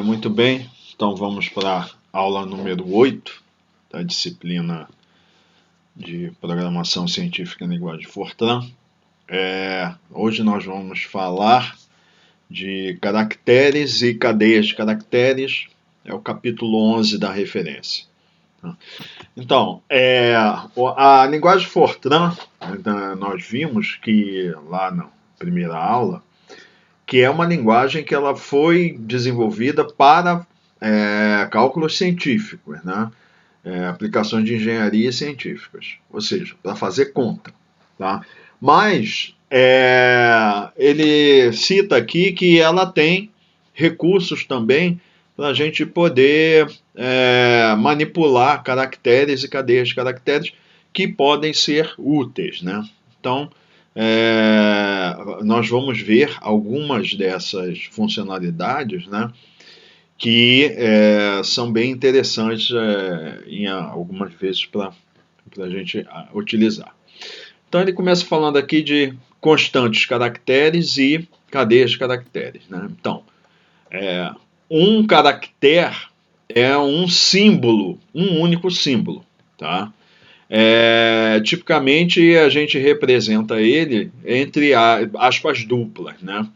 Muito bem, então vamos para a aula número 8 da disciplina de Programação Científica em Linguagem Fortran. Hoje nós vamos falar de caracteres e cadeias de caracteres, é o capítulo 11 da referência. Então, a linguagem Fortran, nós vimos que lá na primeira aula, que é uma linguagem que ela foi desenvolvida para cálculos científicos, né? Aplicações de engenharia científicas, ou seja, para fazer conta. Tá? Mas ele cita aqui que ela tem recursos também para a gente poder manipular caracteres e cadeias de caracteres que podem ser úteis, né? Então, nós vamos ver algumas dessas funcionalidades, né, que são bem interessantes em algumas vezes para a gente utilizar. Então ele começa falando aqui de constantes caracteres e cadeias de caracteres, né? Então, um caractere é um símbolo, um único símbolo, tá? Tipicamente a gente representa ele entre aspas duplas, né?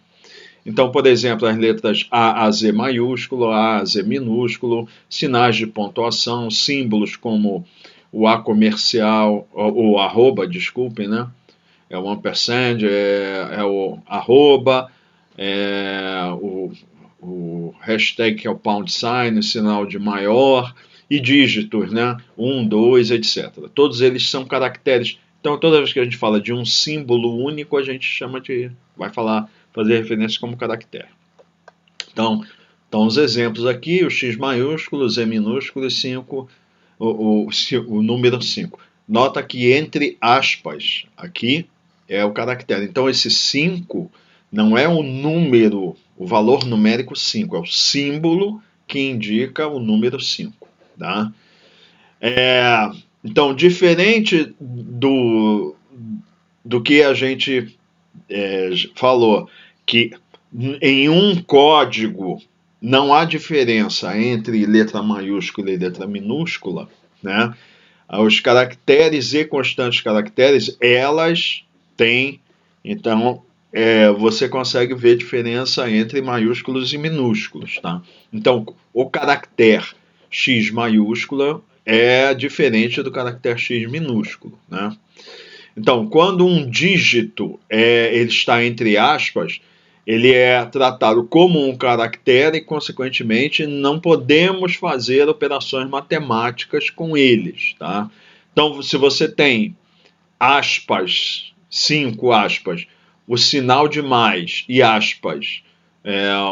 Então, por exemplo, as letras A a Z maiúsculo, A a Z minúsculo, sinais de pontuação, símbolos como o A comercial, o arroba, desculpem, né? É o ampersand, é o arroba, o hashtag que é o pound sign, o sinal de maior, e dígitos, né? 1, 2, etc. Todos eles são caracteres. Então, toda vez que a gente fala de um símbolo único, a gente chama de, fazer referência como caractere. Então, os exemplos aqui, o X maiúsculo, Z minúsculo e 5, o número 5. Nota que entre aspas, aqui é o caractere. Então, esse 5 não é o número, o valor numérico 5, é o símbolo que indica o número 5. Tá? Então, diferente do que a gente falou, que em um código não há diferença entre letra maiúscula e letra minúscula, né? Os caracteres e constantes caracteres, elas têm, então, você consegue ver diferença entre maiúsculos e minúsculos, tá? Então, o caractere X maiúscula é diferente do caractere X minúsculo, né? Então, quando um dígito ele está entre aspas, ele é tratado como um caractere e, consequentemente, não podemos fazer operações matemáticas com eles. Tá? Então, se você tem aspas, 5 aspas, o sinal de mais e aspas,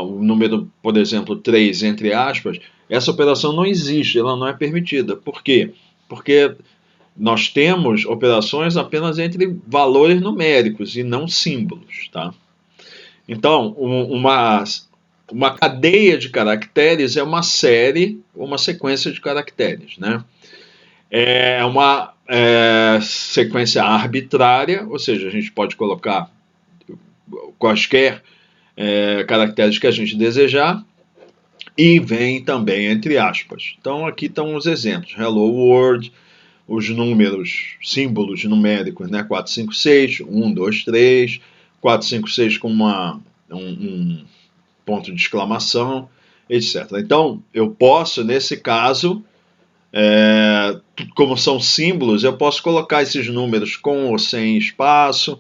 o número, por exemplo, 3 entre aspas, essa operação não existe, ela não é permitida. Por quê? Porque nós temos operações apenas entre valores numéricos e não símbolos, tá? Então, uma cadeia de caracteres é uma série, uma sequência de caracteres, né? É uma sequência arbitrária, ou seja, a gente pode colocar quaisquer caracteres que a gente desejar, e vem também entre aspas. Então, aqui estão os exemplos: Hello World, os números, símbolos numéricos, né? 4, 5, 6, 1, 2, 3, 4, 5, 6 com um ponto de exclamação, etc. Então, eu posso, nesse caso, como são símbolos, eu posso colocar esses números com ou sem espaço,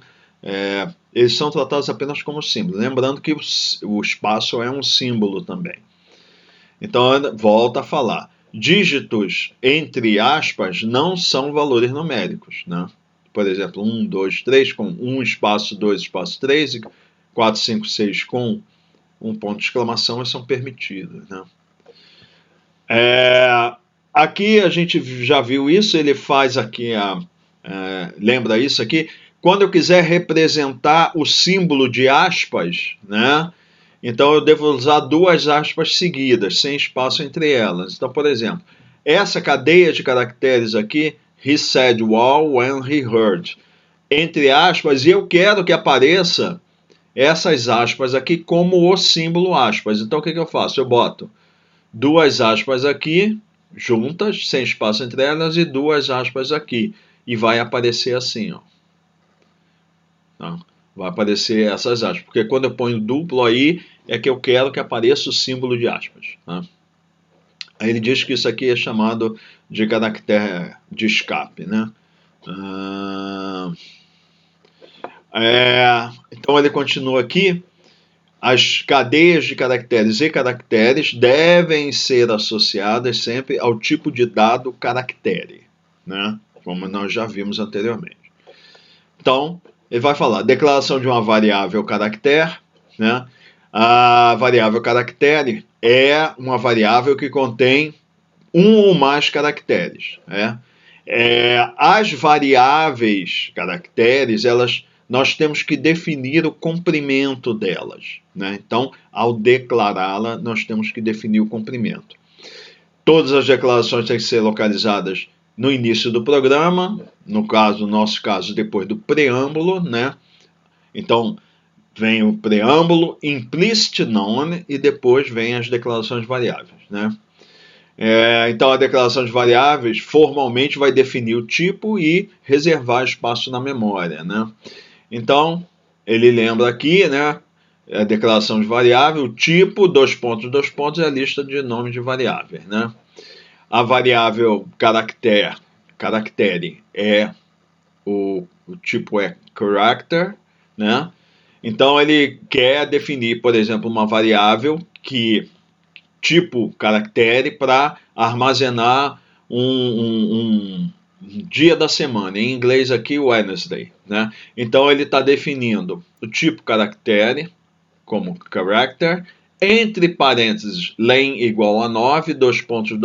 eles são tratados apenas como símbolos. Lembrando que o espaço é um símbolo também. Então, volta a falar. Dígitos, entre aspas, não são valores numéricos, né? Por exemplo, 1, 2, 3 com 1 espaço, 2 espaço, 3, e 4, 5, 6 com um ponto de exclamação, eles são permitidos, né? Aqui a gente já viu isso, ele faz aqui, lembra isso aqui? Quando eu quiser representar o símbolo de aspas, né? Então eu devo usar duas aspas seguidas, sem espaço entre elas. Então, por exemplo, essa cadeia de caracteres aqui, he said wow when he heard, entre aspas, e eu quero que apareça essas aspas aqui como o símbolo aspas. Então o que eu faço? Eu boto duas aspas aqui, juntas, sem espaço entre elas, e duas aspas aqui. E vai aparecer assim, ó. Tá? Vai aparecer essas aspas. Porque quando eu ponho duplo aí, é que eu quero que apareça o símbolo de aspas. Tá? Aí ele diz que isso aqui é chamado de caractere de escape, né? Então ele continua aqui. As cadeias de caracteres e caracteres devem ser associadas sempre ao tipo de dado caractere, né? Como nós já vimos anteriormente. Então, ele vai falar declaração de uma variável caractere, né? A variável caractere é uma variável que contém um ou mais caracteres, né? As variáveis caracteres, nós temos que definir o comprimento delas, né? Então, ao declará-la, nós temos que definir o comprimento. Todas as declarações têm que ser localizadas no início do programa, no nosso caso, depois do preâmbulo, né? Então, vem o preâmbulo, implicit none, e depois vem as declarações variáveis, né? Então, a declaração de variáveis formalmente vai definir o tipo e reservar espaço na memória, né? Então, ele lembra aqui, né? A declaração de variável, o tipo, dois pontos, é a lista de nomes de variáveis, né? A variável caractere o tipo é character, né? Então, ele quer definir, por exemplo, uma variável que tipo caractere para armazenar um dia da semana, em inglês aqui Wednesday, né? Então ele está definindo o tipo caractere como character, entre parênteses len igual a 9, dois pontos,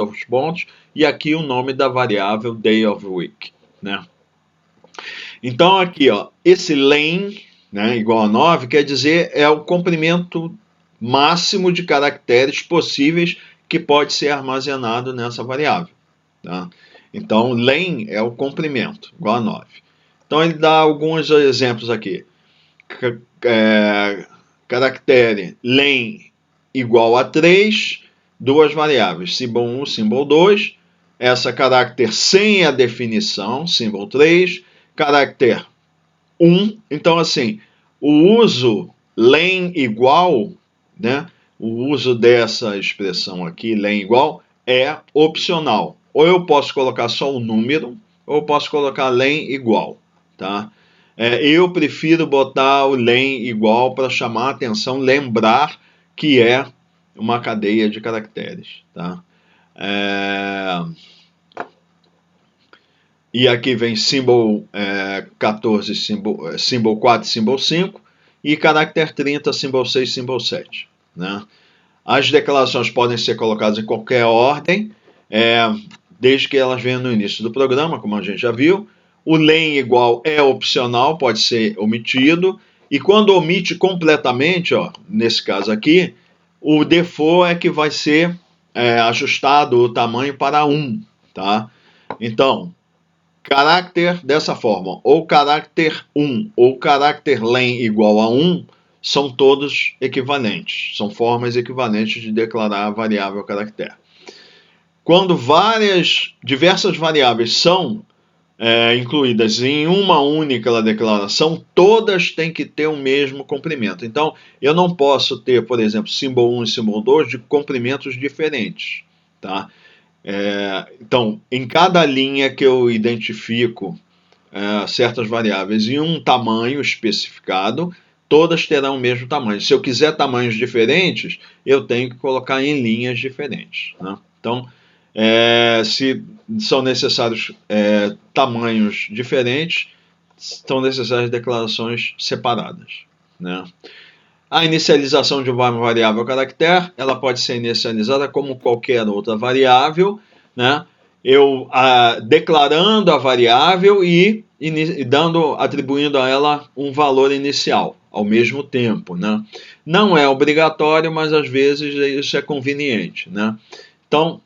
e aqui o nome da variável day of week, né? Então aqui, ó, esse len, né, igual a 9, quer dizer é o comprimento máximo de caracteres possíveis que pode ser armazenado nessa variável. Tá? Então, len é o comprimento, igual a 9. Então, ele dá alguns exemplos aqui. Caractere len igual a 3, duas variáveis, symbol 1, symbol 2. Essa caractere sem a definição, symbol 3. Caractere 1. Então, assim, o uso len igual, né? O uso dessa expressão aqui, len igual, é opcional. Ou eu posso colocar só o número, ou eu posso colocar len igual, tá? Eu prefiro botar o len igual para chamar a atenção, lembrar que é uma cadeia de caracteres, tá? E aqui vem symbol 14, symbol 4, symbol 5, e caractere 30, symbol 6, symbol 7. Né? As declarações podem ser colocadas em qualquer ordem, desde que elas venham no início do programa, como a gente já viu. O len igual é opcional, pode ser omitido, e quando omite completamente, ó, nesse caso aqui, o default é que vai ser ajustado o tamanho para 1. Tá? Então, caráter dessa forma, ou caráter 1 ou caráter len igual a 1, são todos equivalentes, são formas equivalentes de declarar a variável caractere. Quando diversas variáveis são incluídas em uma única declaração, todas têm que ter o mesmo comprimento. Então, eu não posso ter, por exemplo, symbol 1 e symbol 2 de comprimentos diferentes, tá? Então, em cada linha que eu identifico certas variáveis em um tamanho especificado, todas terão o mesmo tamanho. Se eu quiser tamanhos diferentes, eu tenho que colocar em linhas diferentes. Né? Então, se são necessários tamanhos diferentes, são necessárias declarações separadas. Né? A inicialização de uma variável caractere, ela pode ser inicializada como qualquer outra variável, né? Eu declarando a variável e atribuindo a ela um valor inicial ao mesmo tempo, né? Não é obrigatório, mas às vezes isso é conveniente, né? Então,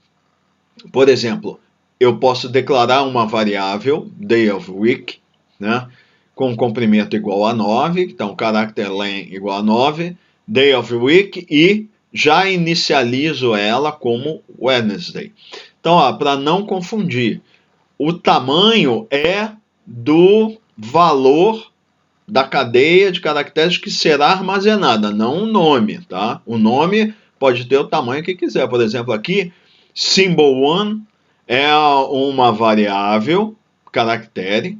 por exemplo, eu posso declarar uma variável day of week, né? com comprimento igual a 9, então character len igual a 9, day of week, e já inicializo ela como Wednesday. Então, para não confundir, o tamanho é do valor da cadeia de caracteres que será armazenada, não o nome, tá? O nome pode ter o tamanho que quiser. Por exemplo, aqui, symbol1 é uma variável, caractere,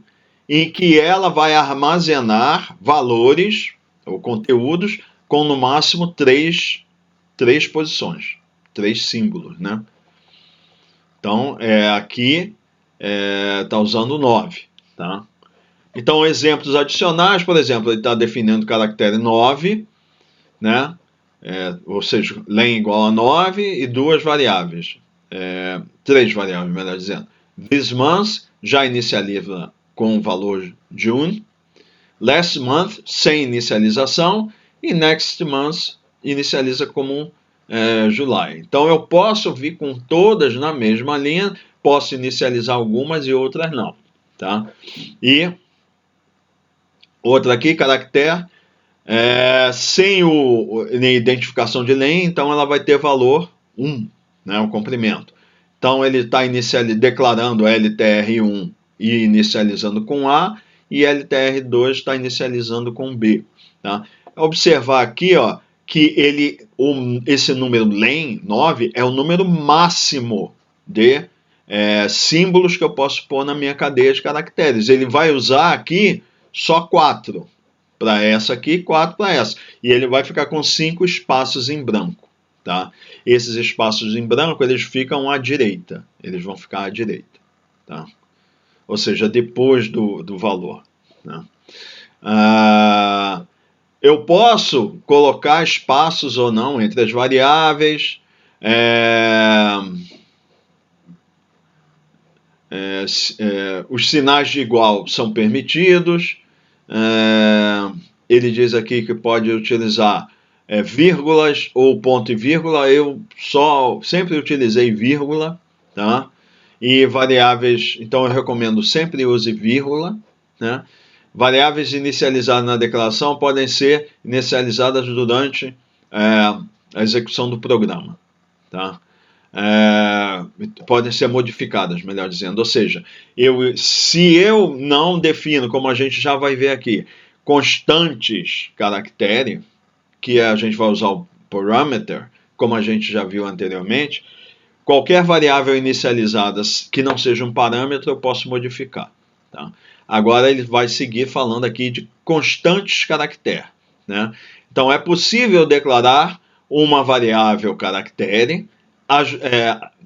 em que ela vai armazenar valores ou conteúdos com no máximo três posições, 3 símbolos, né? Então, aqui está usando 9, tá? Então, exemplos adicionais, por exemplo, ele está definindo o caractere 9, né? Ou seja, len igual a 9 e 2 variáveis. 3 variáveis, melhor dizendo. This month já inicializa com o valor June. Last month, sem inicialização. E next month, inicializa como July. Então, eu posso vir com todas na mesma linha, posso inicializar algumas e outras não, tá? E outra aqui, caractere, sem identificação de len, então ela vai ter valor 1, né, o comprimento. Então ele está declarando LTR1 e inicializando com A, e LTR2 está inicializando com B. Tá? Observar aqui, ó, que esse número len, 9, é o número máximo de símbolos que eu posso pôr na minha cadeia de caracteres. Ele vai usar aqui só 4 para essa aqui, 4 para essa. E ele vai ficar com 5 espaços em branco. Tá? Esses espaços em branco, eles ficam à direita. Eles vão ficar à direita. Tá? Ou seja, depois do valor. Né? Eu posso colocar espaços ou não entre as variáveis. Os sinais de igual são permitidos. Ele diz aqui que pode utilizar vírgulas ou ponto e vírgula. Eu sempre utilizei vírgula, tá? E variáveis, então eu recomendo sempre use vírgula, né? Variáveis inicializadas na declaração podem ser inicializadas durante a execução do programa, tá? Podem ser modificadas, melhor dizendo. Ou seja, se eu não defino, como a gente já vai ver aqui, constantes caractere, que a gente vai usar o parameter, como a gente já viu anteriormente, qualquer variável inicializada que não seja um parâmetro eu posso modificar. Tá? Agora ele vai seguir falando aqui de constantes caractere. Né? Então é possível declarar uma variável caractere,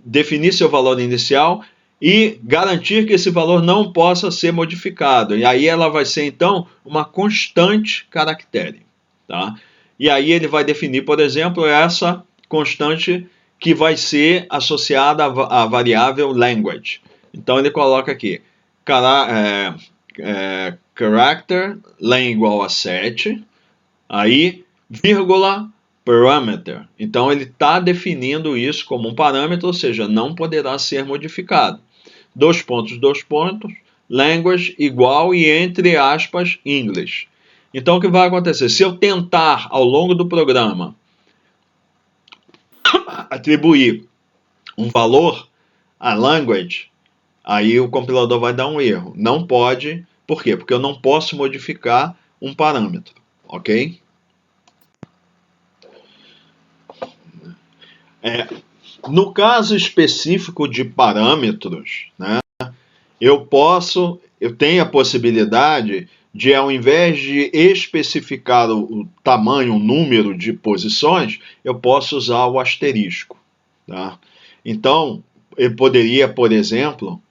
definir seu valor inicial e garantir que esse valor não possa ser modificado. E aí ela vai ser, então, uma constante caractere. Tá? E aí ele vai definir, por exemplo, essa constante que vai ser associada à variável language. Então ele coloca aqui, character, len igual a 7, aí, vírgula, parameter. Então ele está definindo isso como um parâmetro, ou seja, não poderá ser modificado. 2 pontos, language igual e entre aspas, English. Então o que vai acontecer? Se eu tentar ao longo do programa atribuir um valor à language, aí o compilador vai dar um erro. Não pode, por quê? Porque eu não posso modificar um parâmetro, ok? No caso específico de parâmetros, né, eu tenho a possibilidade de, ao invés de especificar o tamanho, o número de posições, eu posso usar o asterisco. Tá? Então, eu poderia, por exemplo,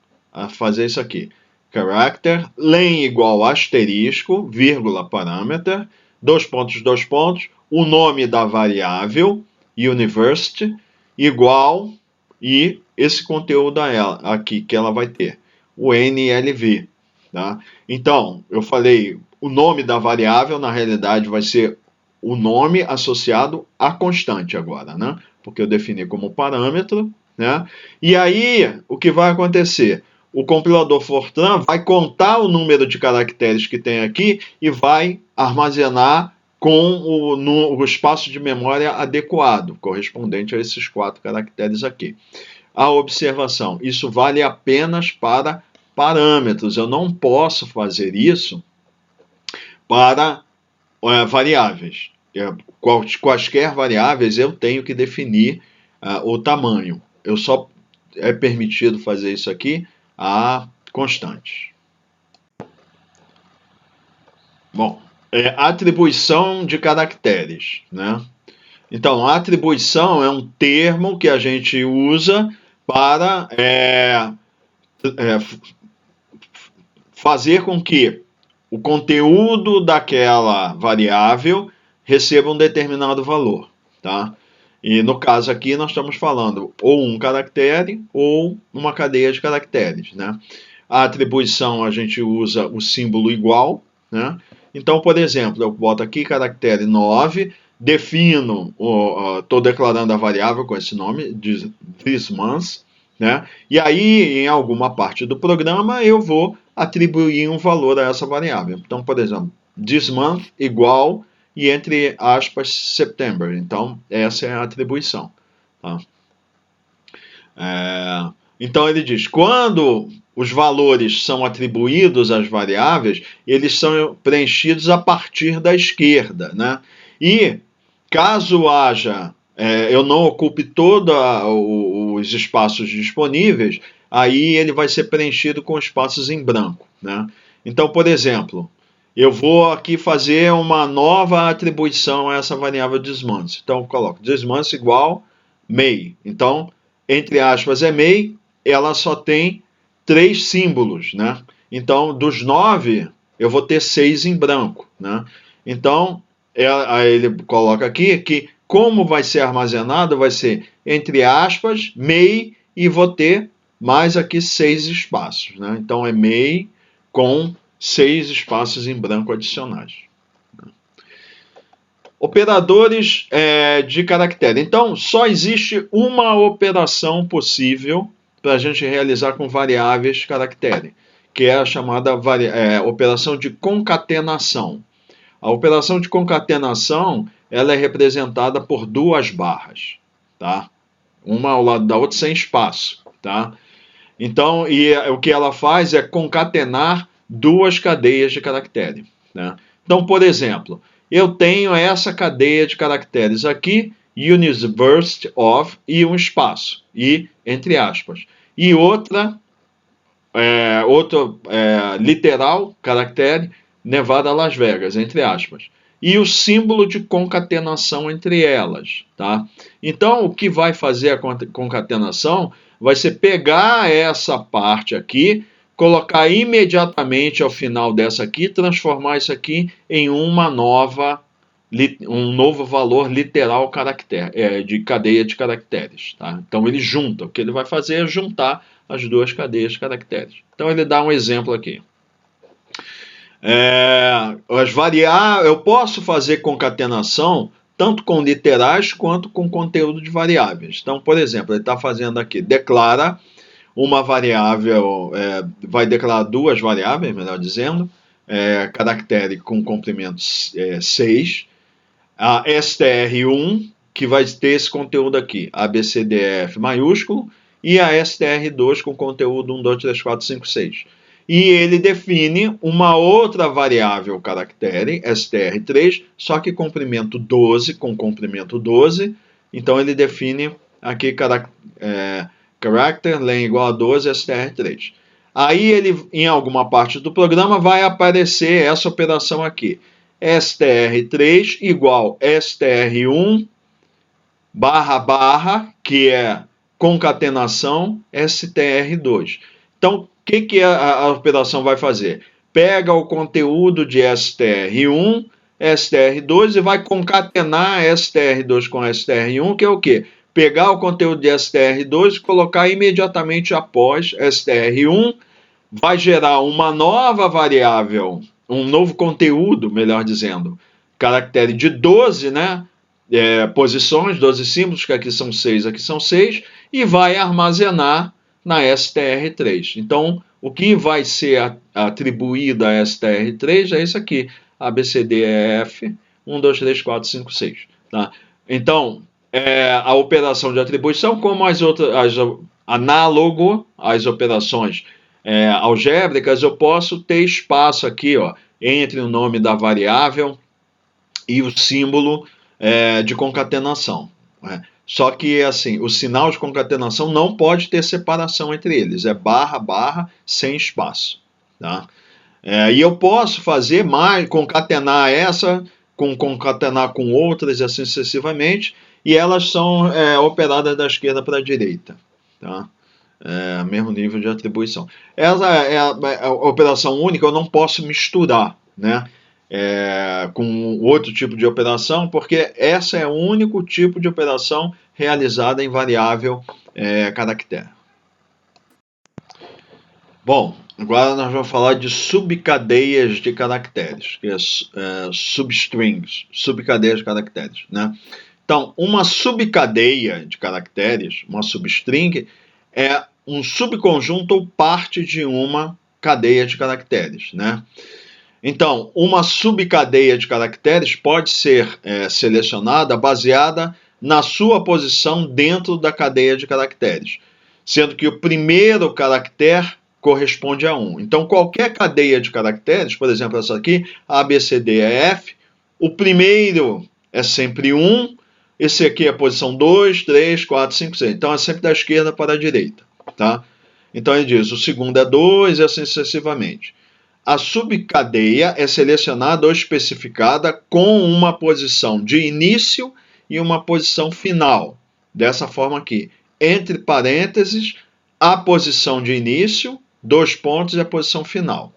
fazer isso aqui. Character, len igual a asterisco, vírgula, parameter, 2 pontos, o nome da variável, university, igual, e esse conteúdo aqui que ela vai ter, o NLV. Tá? Então, eu falei, o nome da variável, na realidade, vai ser o nome associado à constante agora, né? Porque eu defini como parâmetro, né? E aí, o que vai acontecer? o compilador Fortran vai contar o número de caracteres que tem aqui e vai armazenar com o espaço de memória adequado, correspondente a esses 4 caracteres aqui. A observação, isso vale apenas para parâmetros, eu não posso fazer isso para variáveis. Quaisquer variáveis eu tenho que definir o tamanho. É permitido fazer isso aqui a constantes. Bom, atribuição de caracteres, né? Então, a atribuição é um termo que a gente usa para fazer com que o conteúdo daquela variável receba um determinado valor, tá? E no caso aqui nós estamos falando ou um caractere ou uma cadeia de caracteres, né? A atribuição a gente usa o símbolo igual, né? Então, por exemplo, eu boto aqui caractere 9, defino, estou declarando a variável com esse nome, this month, né? E aí, em alguma parte do programa, eu vou atribuir um valor a essa variável. Então, por exemplo, this month igual e entre aspas September. Então, essa é a atribuição. Tá? Então, ele diz, quando os valores são atribuídos às variáveis, eles são preenchidos a partir da esquerda, né? E caso haja, eu não ocupe todos os espaços disponíveis, aí ele vai ser preenchido com espaços em branco, né? Então, por exemplo, eu vou aqui fazer uma nova atribuição a essa variável desmonth. Então, eu coloco desmonth igual May. Então, entre aspas é May, ela só tem 3 símbolos, né? Então, dos 9, eu vou ter 6 em branco, né? Então, aí ele coloca aqui que como vai ser armazenado, vai ser entre aspas, May, e vou ter mais aqui 6 espaços, né? Então, é May com 6 espaços em branco adicionais. Operadores de caractere. Então, só existe uma operação possível para a gente realizar com variáveis caractere, que é a chamada operação de concatenação. A operação de concatenação ela é representada por 2 barras, tá? Uma ao lado da outra sem espaço, tá? Então, o que ela faz é concatenar 2 cadeias de caractere, né? Então, por exemplo, eu tenho essa cadeia de caracteres aqui, University of, e um espaço, e entre aspas. E outra literal, caractere, Nevada, Las Vegas, entre aspas. E o símbolo de concatenação entre elas, tá? Então, o que vai fazer a concatenação vai ser pegar essa parte aqui, colocar imediatamente ao final dessa aqui, transformar isso aqui em um novo valor literal de cadeia de caracteres, tá? Então, ele junta. O que ele vai fazer é juntar as 2 cadeias de caracteres. Então, ele dá um exemplo aqui. Eu posso fazer concatenação tanto com literais quanto com conteúdo de variáveis. Então, por exemplo, ele está fazendo aqui, declara uma variável, vai declarar 2 variáveis, melhor dizendo, caractere com comprimento 6, a str1, que vai ter esse conteúdo aqui, ABCDF maiúsculo, e a str2 com conteúdo 1, 2, 3, 4, 5, 6. E ele define uma outra variável caractere, str3, só que comprimento 12 com comprimento 12. Então ele define aqui character len igual a 12 str3. Aí ele, em alguma parte do programa, vai aparecer essa operação aqui. str3 igual str1 //, que é concatenação, str2. Então, o que a operação vai fazer? Pega o conteúdo de str1, str2 e vai concatenar str2 com str1, que é o quê? Pegar o conteúdo de str2 e colocar imediatamente após str1, vai gerar uma nova variável, um novo conteúdo, melhor dizendo, caractere de 12, né? Posições, 12 símbolos, que aqui são 6, aqui são 6, e vai armazenar na STR3. Então, o que vai ser atribuído a STR3 é isso aqui, ABCDEF, 1, 2, 3, 4, 5, 6. Tá? Então, a operação de atribuição, como as outras, análogo às operações algébricas, eu posso ter espaço aqui, ó, entre o nome da variável e o símbolo de concatenação. Né? Só que, assim, o sinal de concatenação não pode ter separação entre eles. É barra, barra, sem espaço. Tá? E eu posso fazer mais, concatenar essa, concatenar com outras e assim sucessivamente, e elas são operadas da esquerda para a direita. Tá? Mesmo nível de atribuição. Essa é a operação única, eu não posso misturar, né? Com outro tipo de operação, porque essa é o único tipo de operação realizada em variável caractere. Bom, agora nós vamos falar de subcadeias de caracteres, que é substrings, subcadeias de caracteres, né? Então, uma subcadeia de caracteres, uma substring, é um subconjunto ou parte de uma cadeia de caracteres, né? Então, uma subcadeia de caracteres pode ser selecionada baseada na sua posição dentro da cadeia de caracteres, sendo que o primeiro caractere corresponde a 1. Então, qualquer cadeia de caracteres, por exemplo, essa aqui, ABCDEF, o primeiro é sempre 1, esse aqui é a posição 2, 3, 4, 5, 6. Então, é sempre da esquerda para a direita. Tá? Então, ele diz, o segundo é 2 e assim sucessivamente. A subcadeia é selecionada ou especificada com uma posição de início e uma posição final. Dessa forma aqui, entre parênteses, a posição de início, 2 pontos, e a posição final.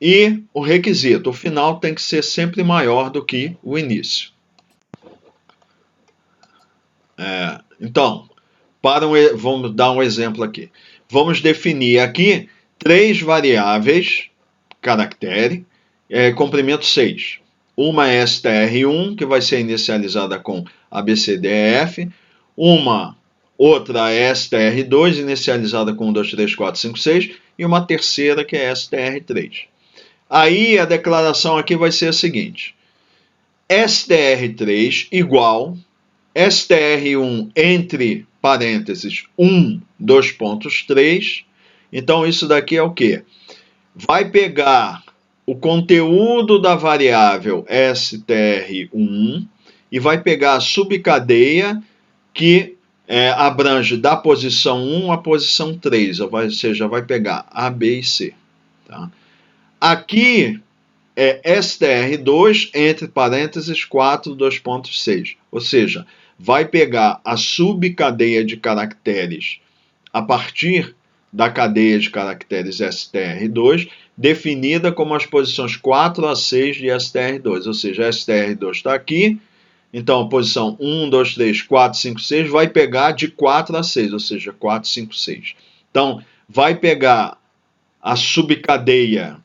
E o requisito, o final tem que ser sempre maior do que o início. Então, vamos dar um exemplo aqui. Vamos definir aqui 3 variáveis, caractere, comprimento 6. Uma é STR1, que vai ser inicializada com ABCDEF. Outra é STR2, inicializada com 1, 2, 3, 4, 5, 6. E uma terceira, que é STR3. Aí a declaração aqui vai ser a seguinte. STR3 igual STR1 entre parênteses 1, 2 pontos 3. Então, isso daqui é o quê? Vai pegar o conteúdo da variável STR1 e vai pegar a subcadeia que abrange da posição 1 à posição 3, ou seja, vai pegar A, B e C. Tá? Aqui é STR2 entre parênteses 4, 2.6, ou seja, vai pegar a subcadeia de caracteres a partir da cadeia de caracteres STR2, definida como as posições 4 a 6 de STR2, ou seja, STR2 está aqui, então a posição 1, 2, 3, 4, 5, 6 vai pegar de 4 a 6, ou seja, 4, 5, 6. Então, vai pegar a subcadeia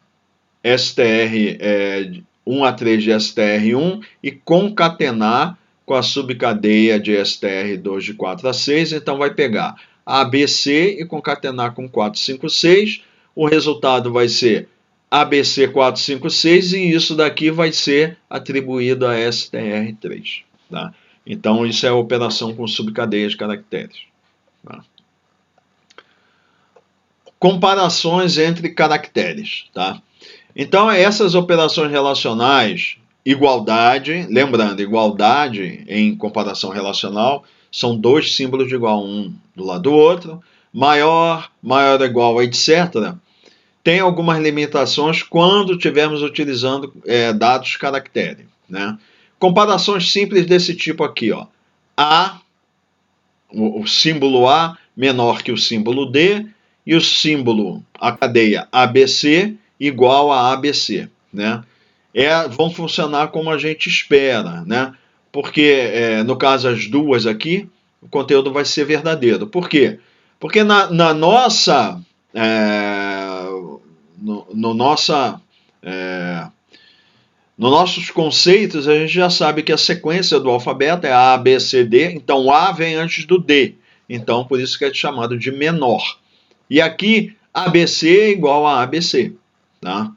STR 1 a 3 de STR1 e concatenar com a subcadeia de STR2 de 4 a 6, então vai pegar ABC e concatenar com 4, 5, 6, o resultado vai ser ABC 4, 5, 6 e isso daqui vai ser atribuído a STR3. Tá? Então isso é a operação com subcadeias de caracteres. Tá? Comparações entre caracteres. Tá? Então essas operações relacionais, igualdade, lembrando, igualdade em comparação relacional, são 2 símbolos de igual, um do lado do outro, maior, maior ou igual, etc. Tem algumas limitações quando estivermos utilizando dados caractere. Né? Comparações simples desse tipo aqui, ó. O símbolo A menor que o símbolo D e o símbolo, a cadeia ABC igual a ABC. Né? Vão funcionar como a gente espera, né? Porque, no caso, as duas aqui, o conteúdo vai ser verdadeiro. Por quê? Porque na nossa... nos nossos conceitos, a gente já sabe que a sequência do alfabeto é A, B, C, D. Então, A vem antes do D. então por isso que é chamado de menor. E aqui, ABC é igual a ABC. Tá?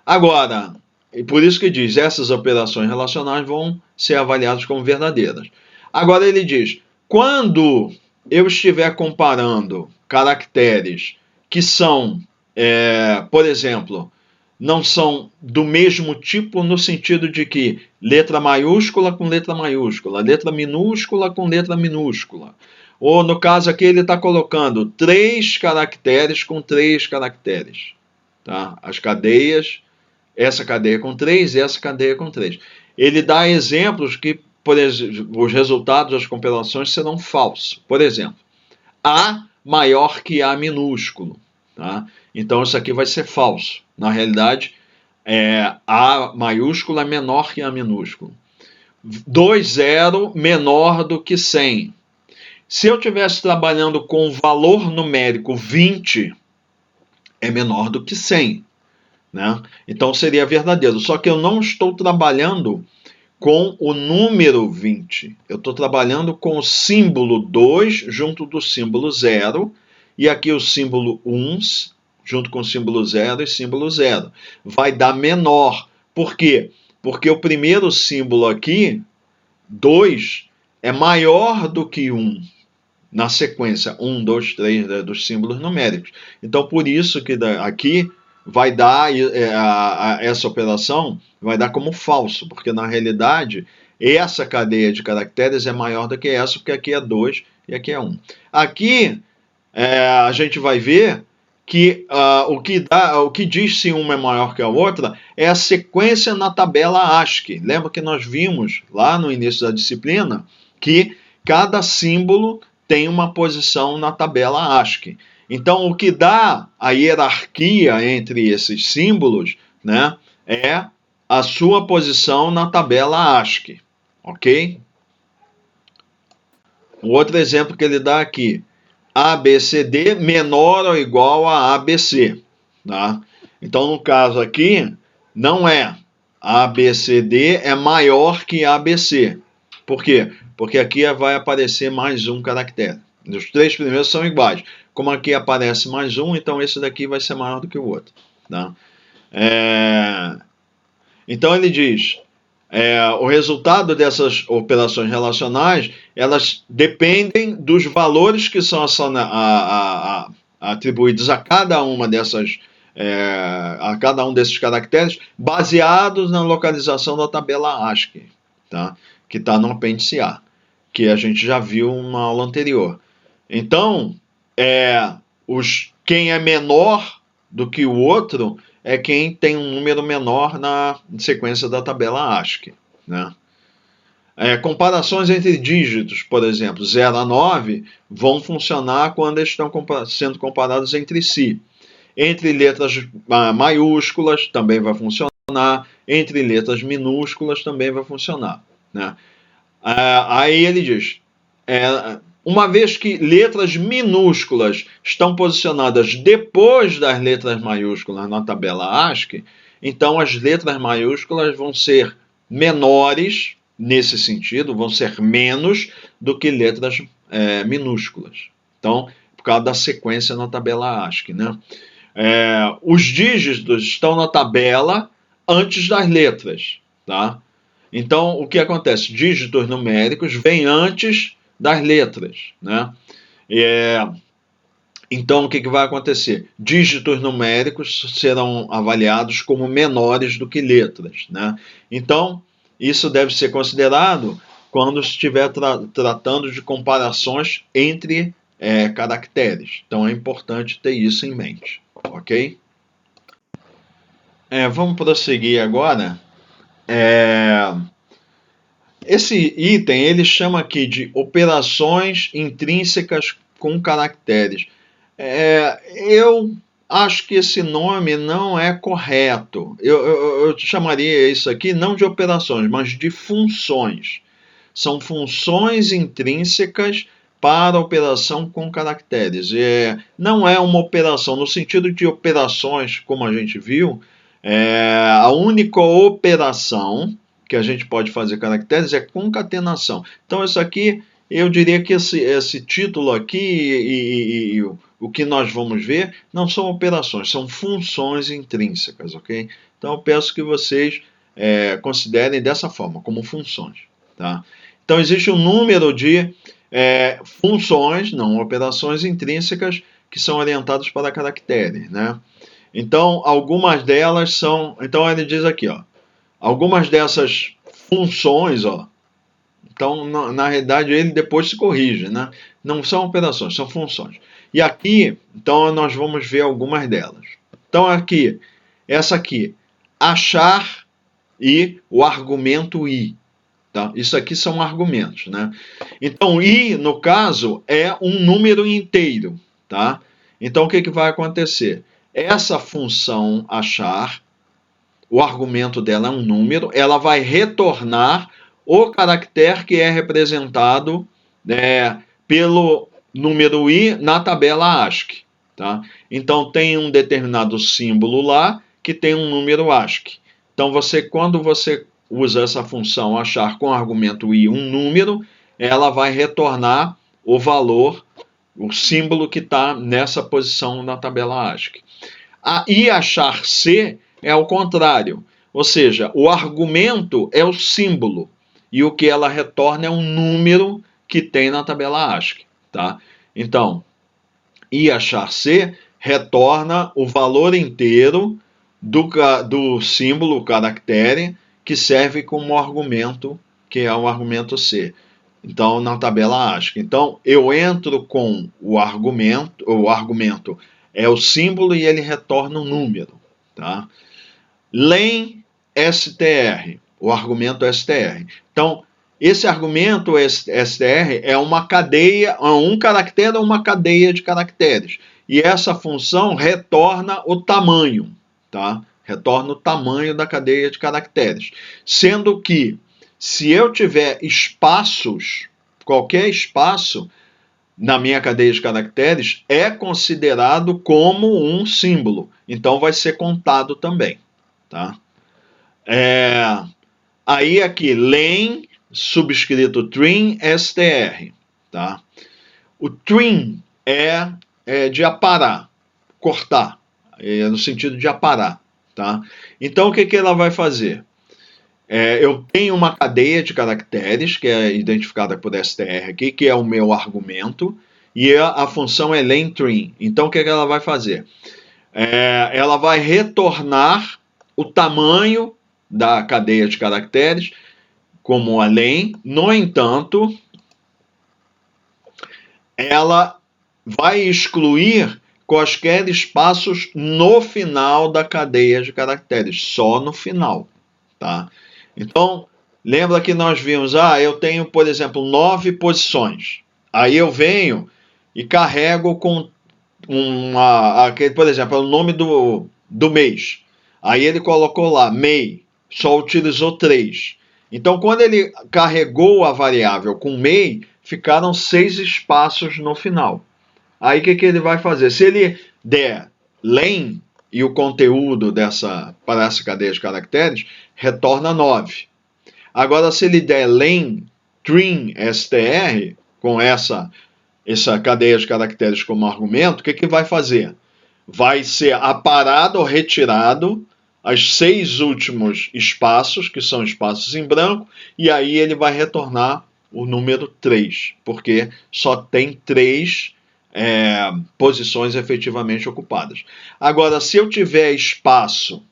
Agora, e por isso que diz, essas operações relacionais vão ser avaliadas como verdadeiras. Agora ele diz, quando eu estiver comparando caracteres que são, por exemplo, não são do mesmo tipo no sentido de que letra maiúscula com letra maiúscula, letra minúscula com letra minúscula. Ou no caso aqui ele está colocando 3 caracteres com 3 caracteres. Tá? As cadeias, essa cadeia com 3 e essa cadeia com 3. Ele dá exemplos que, por exemplo, os resultados das compilações serão falsos. Por exemplo, A maior que A minúsculo. Tá? Então isso aqui vai ser falso. Na realidade, A maiúsculo é menor que A minúsculo. 2,0 menor do que 100. Se eu estivesse trabalhando com o valor numérico 20, é menor do que 100. Né? Então seria verdadeiro. Só que eu não estou trabalhando com o número 20. Eu estou trabalhando com o símbolo 2 junto do símbolo 0. E aqui o símbolo 1 junto com o símbolo 0 e símbolo 0. Vai dar menor. Por quê? Porque o primeiro símbolo aqui, 2, é maior do que 1. Na sequência, 1, 2, 3 dos símbolos numéricos. Então, por isso que aqui vai dar essa operação, vai dar como falso, porque na realidade essa cadeia de caracteres é maior do que essa, porque aqui é 2 e aqui é 1. Aqui a gente vai ver que o que diz se uma é maior que a outra é a sequência na tabela ASCII. Lembra que nós vimos lá no início da disciplina que cada símbolo tem uma posição na tabela ASCII. Então, o que dá a hierarquia entre esses símbolos, né, é a sua posição na tabela ASCII, ok? O outro exemplo que ele dá aqui, ABCD menor ou igual a ABC. Tá? Então, no caso aqui, não é. ABCD é maior que ABC. Por quê? Porque aqui vai aparecer mais um caractere. Os 3 primeiros são iguais. Como aqui aparece mais um, então esse daqui vai ser maior do que o outro. Tá? Então ele diz, o resultado dessas operações relacionais, elas dependem dos valores que são atribuídos a cada uma dessas, a cada um desses caracteres, baseados na localização da tabela ASCII, tá? Que está no apêndice A, que a gente já viu na aula anterior. Então, quem é menor do que o outro é quem tem um número menor na sequência da tabela ASCII. Né? Comparações entre dígitos, por exemplo, 0 a 9, vão funcionar quando eles estão sendo comparados entre si. Entre letras maiúsculas também vai funcionar, entre letras minúsculas também vai funcionar. Né? Aí ele diz, uma vez que letras minúsculas estão posicionadas depois das letras maiúsculas na tabela ASCII, então as letras maiúsculas vão ser menores, nesse sentido, vão ser menos do que letras minúsculas. Então, por causa da sequência na tabela ASCII. Né? Os dígitos estão na tabela antes das letras. Tá? Então, o que acontece? Dígitos numéricos vêm antes das letras. Né? Então, o que vai acontecer? Dígitos numéricos serão avaliados como menores do que letras. Né? Então, isso deve ser considerado quando estiver tratando de comparações entre caracteres. Então, é importante ter isso em mente. Ok? Vamos prosseguir agora. Esse item ele chama aqui de operações intrínsecas com caracteres. Eu acho que esse nome não é correto. Eu chamaria isso aqui não de operações, mas de funções. São funções intrínsecas para a operação com caracteres. Não é uma operação, no sentido de operações, como a gente viu, a única operação que a gente pode fazer caracteres é concatenação. Então, isso aqui eu diria que esse título aqui e o que nós vamos ver não são operações, são funções intrínsecas, ok? Então eu peço que vocês considerem dessa forma, como funções, tá? Então existe um número de funções, não operações intrínsecas, que são orientadas para caracteres, né? Então algumas delas são, então ele diz aqui, ó, algumas dessas funções, ó, então, na realidade, ele depois se corrige, né? Não são operações, são funções. E aqui, então, nós vamos ver algumas delas. Então, aqui, essa aqui, achar e o argumento i. Tá? Isso aqui são argumentos, né? Então, i, no caso, é um número inteiro, tá? Então, o que vai acontecer? Essa função achar, o argumento dela é um número, ela vai retornar o caractere que é representado pelo número i na tabela ASCII. Tá? Então, tem um determinado símbolo lá que tem um número ASCII. Então, quando você usa essa função achar com argumento i um número, ela vai retornar o valor, o símbolo que está nessa posição na tabela ASCII. E achar c é o contrário, ou seja, o argumento é o símbolo e o que ela retorna é um número que tem na tabela ASCII. Tá? Então, i achar c retorna o valor inteiro do símbolo, o caractere, que serve como argumento, que é o argumento c. Então, na tabela ASCII. Então, eu entro com o argumento é o símbolo e ele retorna um número. Tá? Len str, o argumento str. Então, esse argumento str é uma cadeia, um caractere ou uma cadeia de caracteres. E essa função retorna o tamanho, tá? Retorna o tamanho da cadeia de caracteres. Sendo que, se eu tiver espaços, qualquer espaço na minha cadeia de caracteres é considerado como um símbolo. Então, vai ser contado também. Tá? Aí aqui, len, subscrito trim, str. Tá? O trim é de aparar, cortar, no sentido de aparar. Tá? Então, o que ela vai fazer? Eu tenho uma cadeia de caracteres, que é identificada por str aqui, que é o meu argumento, e a função é len_trim. Então, o que ela vai fazer? Ela vai retornar o tamanho da cadeia de caracteres como a len. No entanto, ela vai excluir quaisquer espaços no final da cadeia de caracteres, só no final. Tá? Então, lembra que nós vimos, eu tenho, por exemplo, 9 posições. Aí eu venho e carrego com por exemplo, é o nome do mês. Aí ele colocou lá, MEI, só utilizou 3. Então, quando ele carregou a variável com MEI, ficaram 6 espaços no final. Aí o que ele vai fazer? Se ele der len e o conteúdo para essa cadeia de caracteres, retorna 9. Agora, se ele der len trim str, com essa cadeia de caracteres como argumento, o que vai fazer? Vai ser aparado ou retirado os 6 últimos espaços, que são espaços em branco, e aí ele vai retornar o número 3, porque só tem 3 posições efetivamente ocupadas. Agora, se eu tiver espaço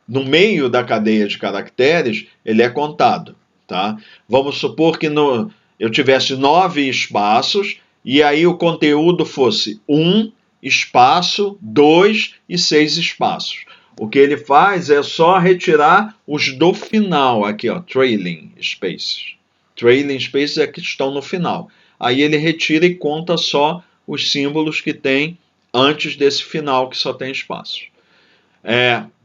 no meio da cadeia de caracteres, ele é contado. Tá? Vamos supor que eu tivesse 9 espaços, e aí o conteúdo fosse 1 espaço, 2 e 6 espaços. O que ele faz é só retirar os do final, aqui, ó, trailing spaces. Trailing spaces é que estão no final. Aí ele retira e conta só os símbolos que tem antes desse final, que só tem espaços.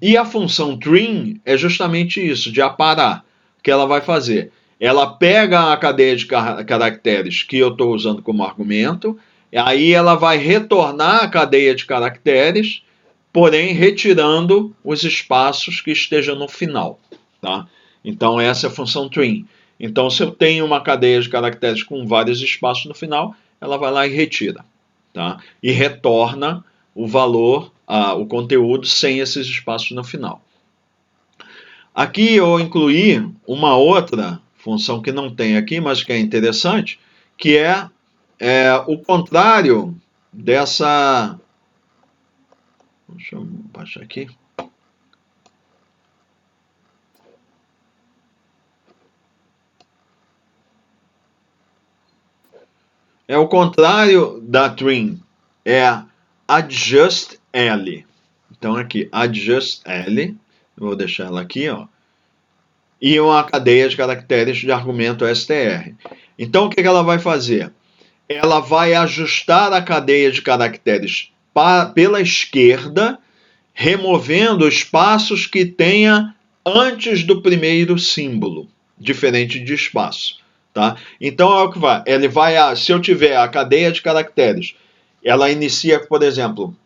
E a função trim é justamente isso, de aparar. O que ela vai fazer? Ela pega a cadeia de caracteres que eu estou usando como argumento, aí ela vai retornar a cadeia de caracteres, porém retirando os espaços que estejam no final. Tá? Então, essa é a função trim. Então, se eu tenho uma cadeia de caracteres com vários espaços no final, ela vai lá e retira, tá? E retorna o valor, o conteúdo sem esses espaços no final. Aqui eu incluí uma outra função que não tem aqui, mas que é interessante, que é o contrário dessa... Deixa eu baixar aqui. É o contrário da trim, é adjust L. Então aqui, adjust L, eu vou deixar ela aqui, ó, e uma cadeia de caracteres de argumento str. Então o que ela vai fazer? Ela vai ajustar a cadeia de caracteres pela esquerda, removendo espaços que tenha antes do primeiro símbolo, diferente de espaço. Tá? Então é o que vai. Ele vai, se eu tiver a cadeia de caracteres, ela inicia, por exemplo,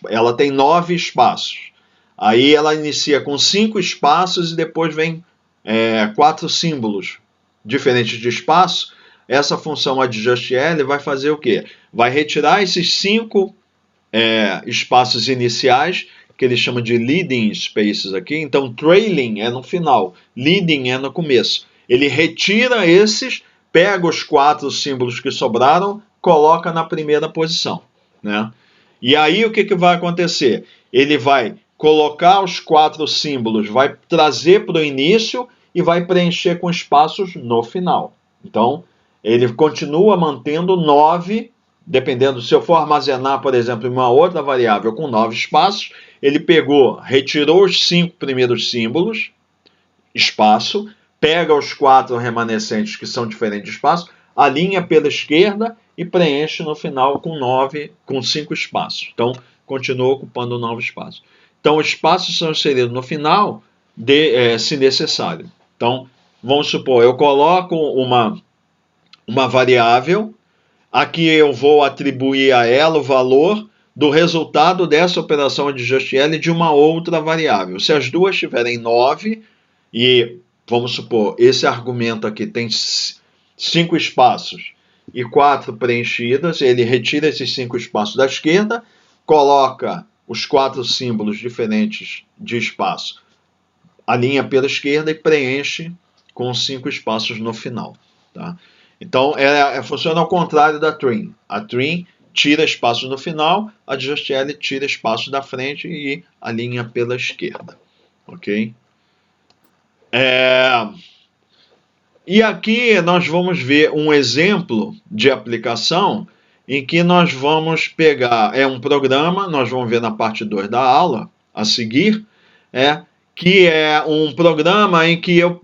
ela tem 9 espaços. Aí ela inicia com 5 espaços e depois vem 4 símbolos diferentes de espaço. Essa função adjustL vai fazer o quê? Vai retirar esses 5 espaços iniciais, que ele chama de leading spaces aqui. Então, trailing é no final, leading é no começo. Ele retira esses, pega os 4 símbolos que sobraram, coloca na primeira posição, né? E aí o que vai acontecer? Ele vai colocar os 4 símbolos, vai trazer para o início e vai preencher com espaços no final. Então, ele continua mantendo 9, dependendo, se eu for armazenar, por exemplo, uma outra variável com 9 espaços, ele retirou os 5 primeiros símbolos, espaço, pega os 4 remanescentes que são diferentes de espaço, alinha pela esquerda e preenche no final com 5 espaços. Então, continua ocupando 9 espaços. Então, os espaços são inseridos no final, se necessário. Então, vamos supor, eu coloco uma variável, aqui eu vou atribuir a ela o valor do resultado dessa operação de adjustL de uma outra variável. Se as duas tiverem 9, e vamos supor, esse argumento aqui tem 5 espaços e 4 preenchidas, ele retira esses 5 espaços da esquerda, coloca os 4 símbolos diferentes de espaço, alinha pela esquerda e preenche com 5 espaços no final. Tá? Então, funciona ao contrário da trim. A trim tira espaços no final, a adjustL tira espaços da frente e alinha pela esquerda. Ok? E aqui nós vamos ver um exemplo de aplicação em que nós vamos pegar, um programa, nós vamos ver na parte 2 da aula, a seguir, que é um programa em que eu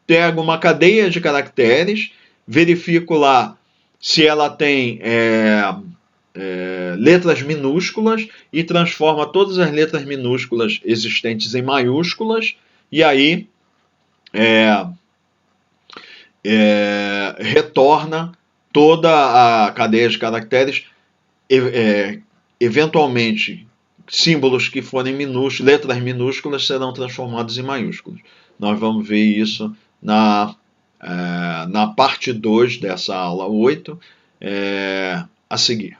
pego uma cadeia de caracteres, verifico lá se ela tem letras minúsculas e transforma todas as letras minúsculas existentes em maiúsculas, e aí retorna toda a cadeia de caracteres, eventualmente símbolos que forem minúsculos, letras minúsculas serão transformados em maiúsculos. Nós vamos ver isso na parte 2 dessa aula 8 a seguir.